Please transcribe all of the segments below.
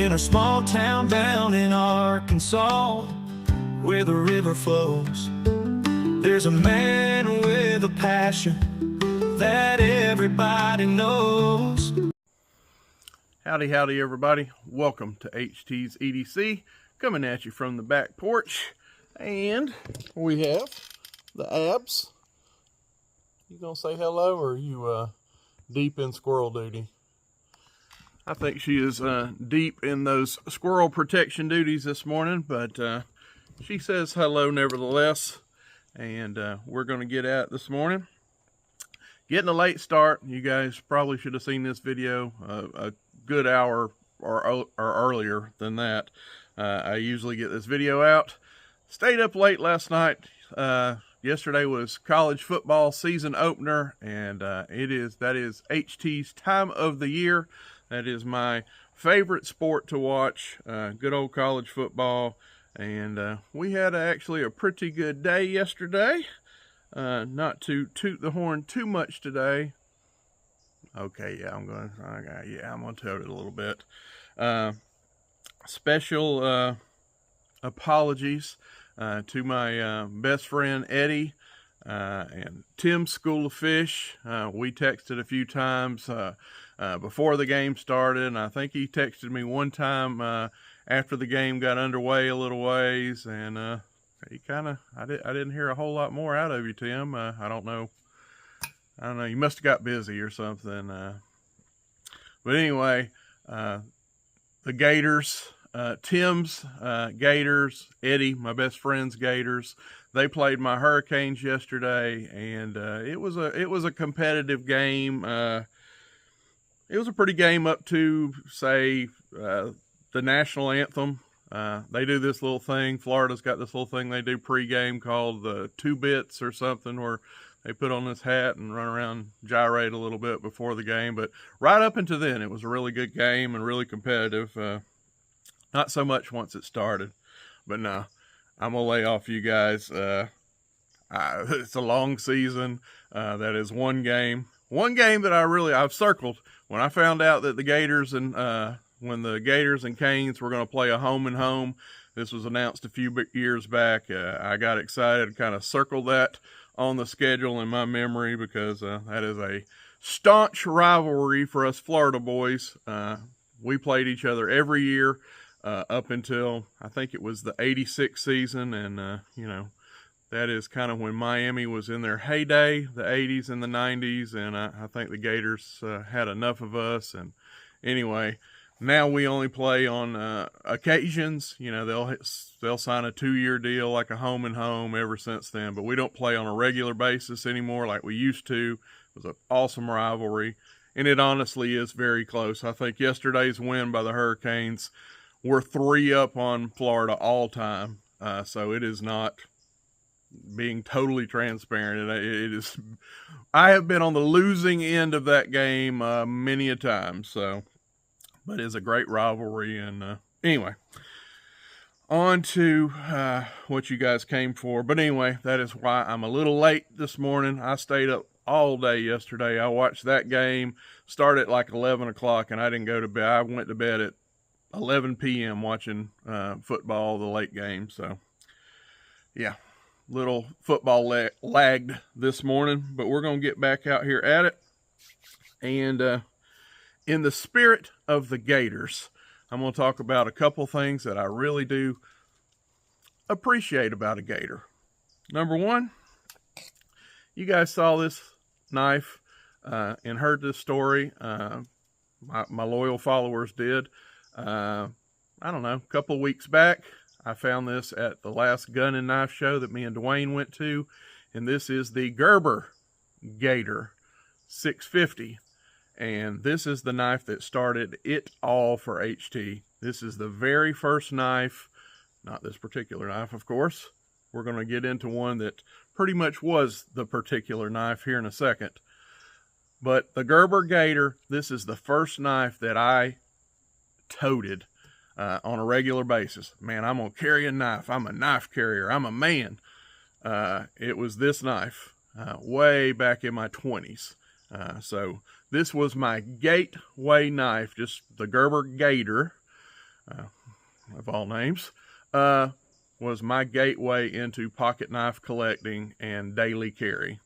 in a small town down in Arkansas, where the river flows, there's a man with a passion that everybody knows. Howdy, howdy, everybody. Welcome to HT's EDC, coming at you from the back porch. And we have the Abs. You gonna say hello, or are you deep in squirrel duty? I think she is deep in those squirrel protection duties this morning, but she says hello nevertheless. And we're gonna get at it this morning. Getting a late start. You guys probably should have seen this video a good hour or earlier than that. I usually get this video out. Stayed up late last night. Yesterday was college football season opener, and that is HT's time of the year. That is my favorite sport to watch. Good old college football, and we had actually a pretty good day yesterday. Not to toot the horn too much today. Okay, yeah, I'm gonna toot it a little bit. Special apologies to my best friend Eddie and Tim's School of Fish. We texted a few times before the game started, and I think he texted me one time after the game got underway a little ways, and he I didn't hear a whole lot more out of you, Tim. I don't know. You must have got busy or something. But anyway, the Gators, Tim's Gators, Eddie, my best friend's Gators, they played my Hurricanes yesterday, and it was a competitive game. It was a pretty game up to, say, the national anthem. They do this little thing. Florida's got this little thing they do pregame called the 2 bits or something, where they put on this hat and run around, gyrate a little bit before the game. But right up until then, it was a really good game and really competitive. Not so much once it started. But no, I'm going to lay off you guys. It's a long season. That is one game. One game that I've circled. When I found out that the Gators and when the Gators and Canes were going to play a home and home, this was announced a few years back. I got excited, kind of circled that on the schedule in my memory, because that is a staunch rivalry for us Florida boys. We played each other every year up until, I think it was the 86 season, and that is kind of when Miami was in their heyday, the 80s and the 90s, and I think the Gators had enough of us. And anyway, now we only play on occasions. They'll sign a 2-year deal, like a home and home, ever since then. But we don't play on a regular basis anymore like we used to. It was an awesome rivalry, and it honestly is very close. I think yesterday's win by the Hurricanes were 3 up on Florida all time. So it is not being totally transparent. It is. I have been on the losing end of that game many a time. So. But it's a great rivalry. And anyway, on to what you guys came for. But anyway, that is why I'm a little late this morning. I stayed up all day yesterday. I watched that game start at like 11 o'clock, and I didn't go to bed. I went to bed at 11 p.m. watching football, the late game. So, yeah, little football lagged this morning. But we're going to get back out here at it. And in the spirit of the Gators, I'm going to talk about a couple things that I really do appreciate about a Gator. Number one, you guys saw this knife and heard this story. My loyal followers did. I don't know, a couple weeks back, I found this at the last gun and knife show that me and Dwayne went to. And this is the Gerber Gator 650. And this is the knife that started it all for HT. This is the very first knife, not this particular knife, of course. We're going to get into one that pretty much was the particular knife here in a second. But the Gerber Gator, this is the first knife that I toted on a regular basis. Man, I'm going to carry a knife. I'm a knife carrier. I'm a man. It was this knife way back in my 20s. So this was my gateway knife, just the Gerber Gator. of all names, was my gateway into pocket knife collecting and daily carry.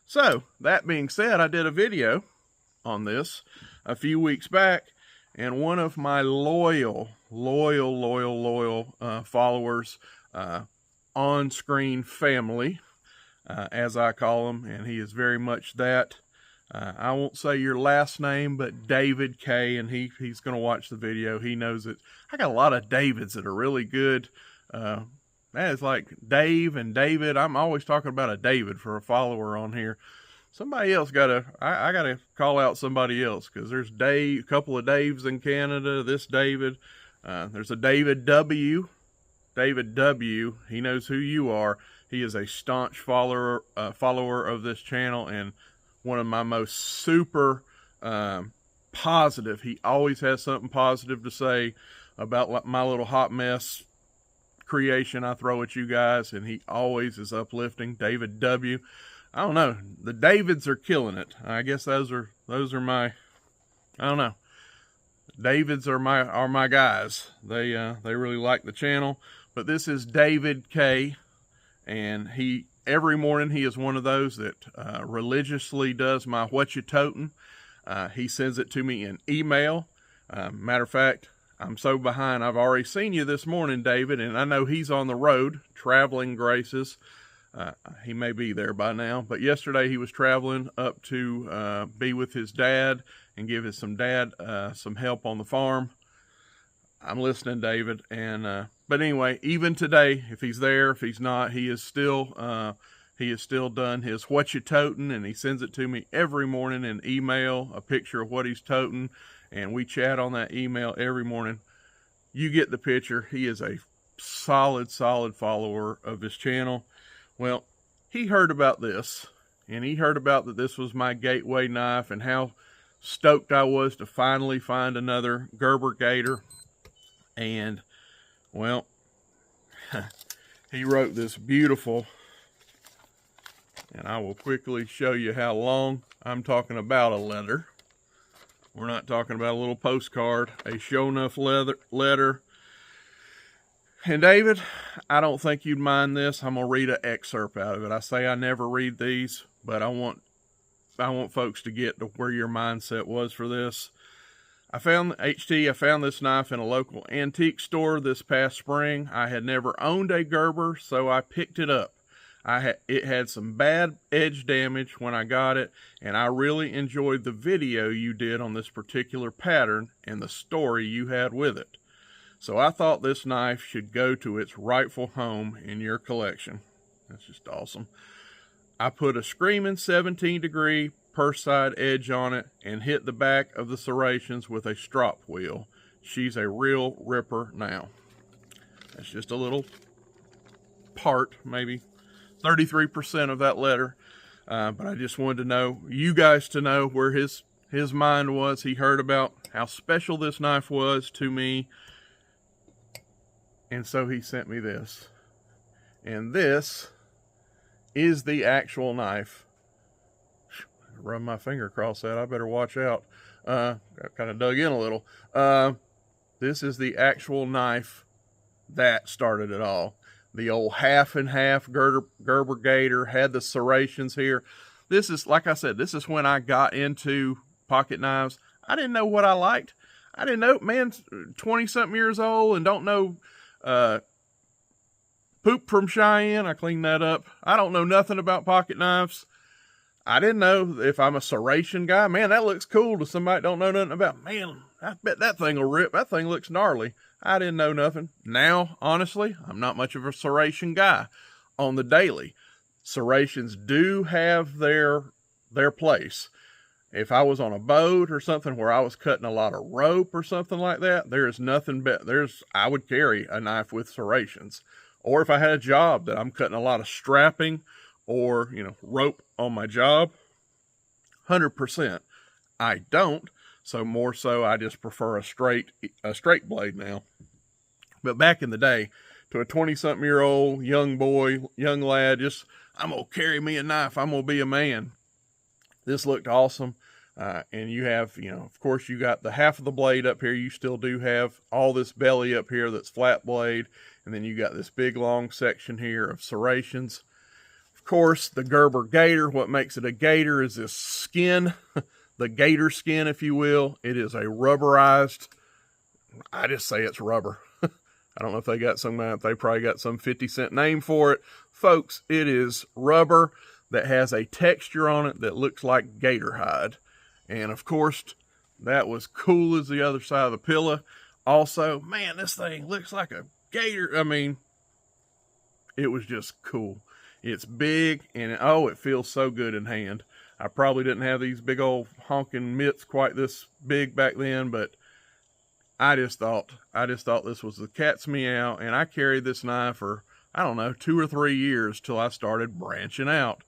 So, that being said, I did a video on this a few weeks back, and one of my loyal followers, on-screen family, as I call him, and he is very much that. I won't say your last name, but David K, and he's going to watch the video. He knows it. I got a lot of Davids that are really good. That is like Dave and David. I'm always talking about a David for a follower on here. Somebody else I gotta call out somebody else, because there's a couple of Daves in Canada. This David, there's a David W. David W. He knows who you are. He is a staunch follower of this channel, and one of my most super positive. He always has something positive to say about my little hot mess creation I throw at you guys, and he always is uplifting. David W. I don't know, the Davids are killing it. I guess those are my, I don't know, Davids are my guys. They really like the channel. But this is David K, and every morning he is one of those that religiously does my what you totin'. He sends it to me in email. Matter of fact, I'm so behind. I've already seen you this morning, David, and I know he's on the road, traveling graces. He may be there by now, but yesterday he was traveling up to be with his dad and give his dad some help on the farm. I'm listening, David, and but anyway, even today, if he's there, if he's not, he is still done his what you totin', and he sends it to me every morning in email, a picture of what he's toting. And we chat on that email every morning. You get the picture. He is a solid follower of this channel. Well, he heard about this, and he heard about that this was my gateway knife, and how stoked I was to finally find another Gerber Gator. And, well, he wrote this beautiful, and I will quickly show you how long I'm talking about a letter. We're not talking about a little postcard, a show enough letter. And David, I don't think you'd mind this. I'm gonna read an excerpt out of it. I say I never read these, but I want folks to get to where your mindset was for this. I found this knife in a local antique store this past spring. I had never owned a Gerber, so I picked it up. It had some bad edge damage when I got it, and I really enjoyed the video you did on this particular pattern and the story you had with it. So I thought this knife should go to its rightful home in your collection. That's just awesome. I put a screaming 17-degree purse side edge on it and hit the back of the serrations with a strop wheel. She's a real ripper now. That's just a little part, maybe 33% of that letter, but I just wanted to know, you guys to know where his mind was. He heard about how special this knife was to me, and so he sent me this. And this is the actual knife. Run my finger across that. I better watch out. Got kind of dug in a little. This is the actual knife that started it all. The old half and half Gerber Gator had the serrations here. This is, like I said, this is when I got into pocket knives. I didn't know what I liked. I didn't know, man, 20-something years old and don't know poop from Cheyenne. I cleaned that up. I don't know nothing about pocket knives. I didn't know if I'm a serration guy. Man, that looks cool to somebody that don't know nothing about. Man, I bet that thing will rip. That thing looks gnarly. I didn't know nothing. Now, honestly, I'm not much of a serration guy on the daily. Serrations do have their place. If I was on a boat or something where I was cutting a lot of rope or something like that, there is nothing better. I would carry a knife with serrations. Or if I had a job that I'm cutting a lot of strapping or, rope on my job, 100%. I don't. So more so, I just prefer a straight blade now. But back in the day, to a 20-something-year-old young boy, young lad, I'm going to carry me a knife. I'm going to be a man. This looked awesome. And you have, of course, you got the half of the blade up here. You still do have all this belly up here that's flat blade. And then you got this big long section here of serrations. Of course, the Gerber Gator, what makes it a Gator is this skin, the Gator skin, if you will. It is a rubberized, I just say it's rubber. I don't know if they got they probably got some 50-cent name for it. Folks, it is rubber that has a texture on it that looks like gator hide. And of course, that was cool as the other side of the pillow. Also, man, this thing looks like a gator. I mean, it was just cool. It's big, and oh, it feels so good in hand. I probably didn't have these big old honking mitts quite this big back then, but I just thought this was the cat's meow, and I carried this knife for, I don't know, 2 or 3 years till I started branching out.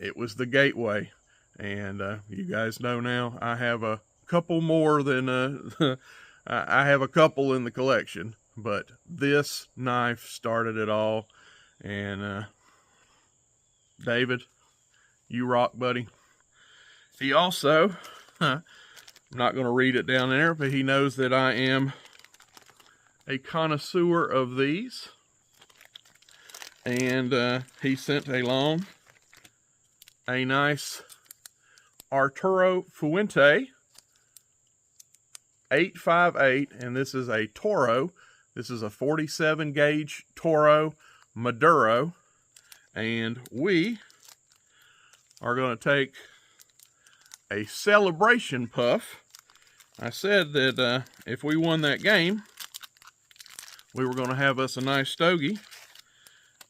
It was the Gateway, and you guys know now I have a couple more than I have a couple in the collection, but this knife started it all. And David, you rock, buddy. He also, I'm not going to read it down there, but he knows that I am a connoisseur of these. And he sent along a nice Arturo Fuente 858, and this is a Toro. This is a 47 gauge Toro Maduro, and we are going to take a celebration puff. I said that if we won that game, we were going to have us a nice stogie,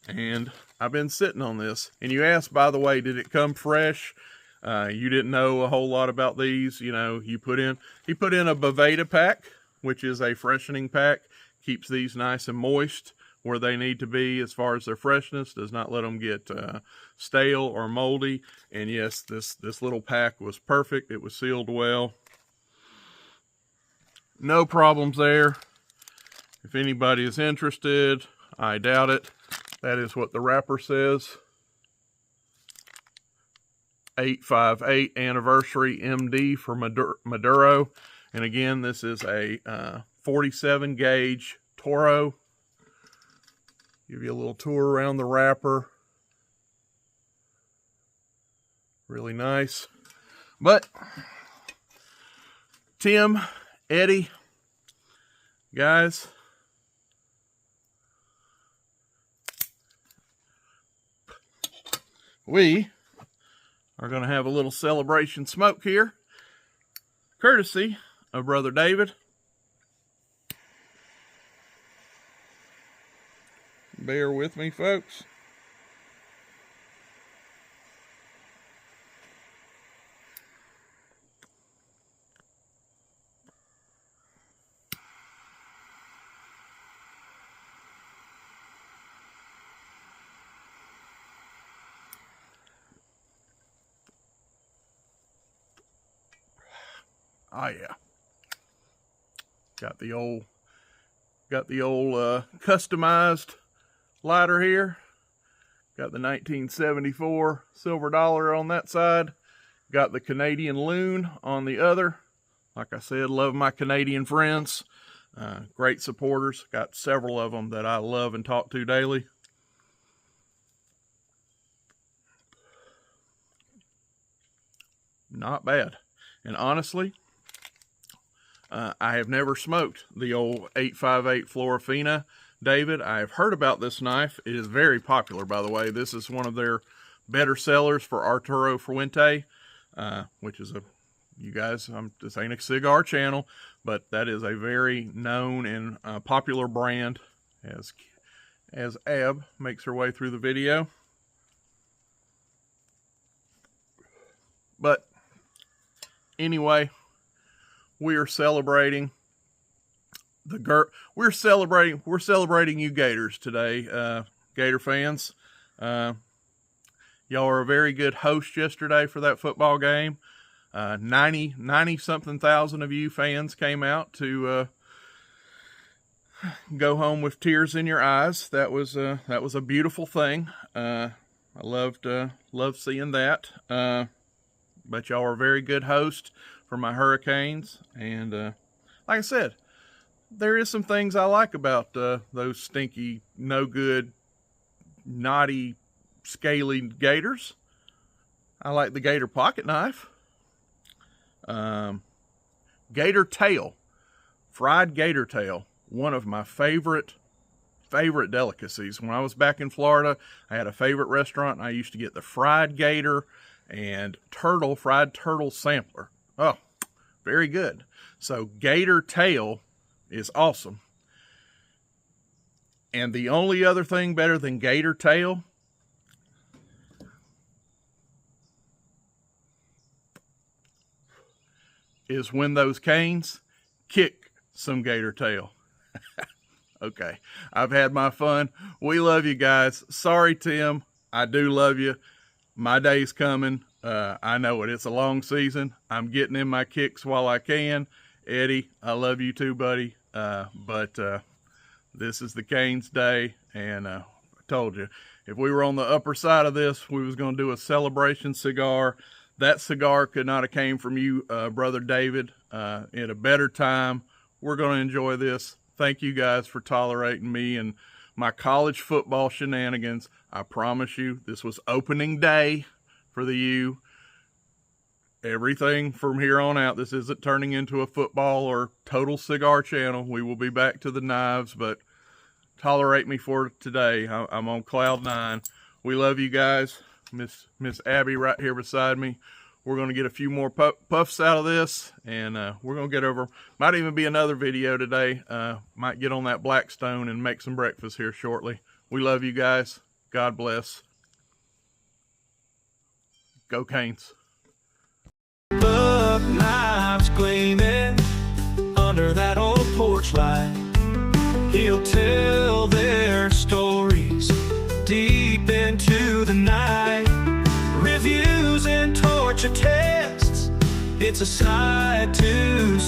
and I've been sitting on this. And you asked, by the way, did it come fresh? You didn't know a whole lot about these. He put in a Boveda pack, which is a freshening pack, keeps these nice and moist where they need to be as far as their freshness, does not let them get stale or moldy. And yes, this little pack was perfect. It was sealed well. No problems there. If anybody is interested, I doubt it. That is what the wrapper says. 858 anniversary MD for Maduro. And again, this is a 47 gauge Toro. Give you a little tour around the wrapper. Really nice. But Tim, Eddie, guys, we are going to have a little celebration smoke here, courtesy of Brother David. Bear with me, folks. Oh yeah. Got the old customized lighter here. Got the 1974 silver dollar on that side. Got the Canadian loon on the other. Like I said, love my Canadian friends. Great supporters. Got several of them that I love and talk to daily. Not bad. And honestly, I have never smoked the old 858 Florafina. David, I have heard about this knife. It is very popular, by the way. This is one of their better sellers for Arturo Fuente, which is you guys, this ain't a cigar channel, but that is a very known and popular brand as Ab makes her way through the video. But anyway, we are celebrating we're celebrating you Gators today, Gator fans. Y'all are a very good host yesterday for that football game. 90 something thousand of you fans came out to go home with tears in your eyes. That was a beautiful thing. I loved seeing that. but y'all are a very good host for my hurricanes. And like I said, there is some things I like about those stinky, no good, knotty, scaly gators. I like the gator pocket knife. Gator tail, fried gator tail, one of my favorite delicacies. When I was back in Florida, I had a favorite restaurant, and I used to get the fried gator and fried turtle sampler. Oh, very good. So gator tail is awesome. And the only other thing better than gator tail is when those canes kick some gator tail. Okay, I've had my fun. We love you guys. Sorry, Tim. I do love you. My day's coming. I know it. It's a long season. I'm getting in my kicks while I can. Eddie, I love you too, buddy. But this is the Canes day, and I told you, if we were on the upper side of this, we was going to do a celebration cigar. That cigar could not have came from you, Brother David, in a better time. We're going to enjoy this. Thank you guys for tolerating me and my college football shenanigans. I promise you, this was opening day for the U. Everything from here on out, this isn't turning into a football or total cigar channel. We will be back to the knives, but tolerate me for today. I'm on cloud 9. We love you guys. Miss Abby right here beside me. We're going to get a few more puffs out of this, and we're going to get over. Might even be another video today. Might get on that Blackstone and make some breakfast here shortly. We love you guys. God bless. Go Canes. Buck knives gleaming under that old porch light. He'll tell their stories deep into the night. Reviews and torture tests, it's a sight to